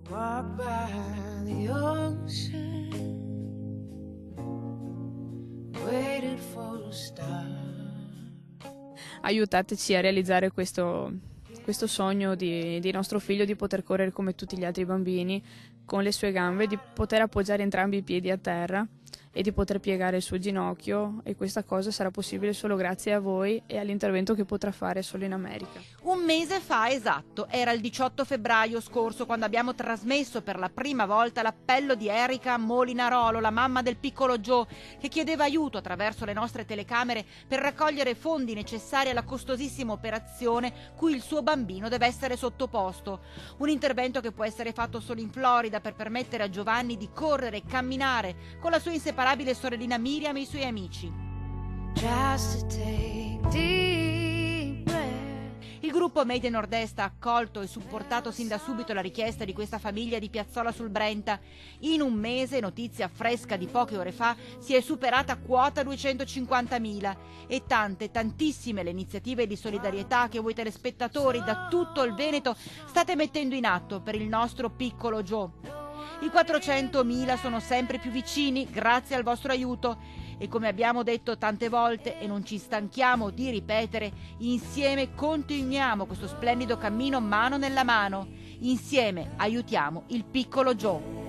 Walk by the ocean, waited for a star. Aiutateci a realizzare questo sogno di nostro figlio di poter correre come tutti gli altri bambini con le sue gambe, di poter appoggiare entrambi i piedi a terra e di poter piegare il suo ginocchio, e questa cosa sarà possibile solo grazie a voi e all'intervento che potrà fare solo in America. Un mese fa esatto, era il 18 febbraio scorso quando abbiamo trasmesso per la prima volta l'appello di Erika Molinarolo, la mamma del piccolo Joe, che chiedeva aiuto attraverso le nostre telecamere per raccogliere fondi necessari alla costosissima operazione cui il suo bambino deve essere sottoposto. Un intervento che può essere fatto solo in Florida per permettere a Giovanni di correre e camminare con la sua inseparabile sorellina Miriam e i suoi amici. Just to take deep breath. Il gruppo Made in Nord-Est ha accolto e supportato sin da subito la richiesta di questa famiglia di Piazzola sul Brenta. In un mese, notizia fresca di poche ore fa, si è superata quota 250.000 e tantissime le iniziative di solidarietà che voi telespettatori da tutto il Veneto state mettendo in atto per il nostro piccolo Joe. I 400.000 sono sempre più vicini grazie al vostro aiuto e, come abbiamo detto tante volte e non ci stanchiamo di ripetere, insieme continuiamo questo splendido cammino mano nella mano. Insieme aiutiamo il piccolo Joe.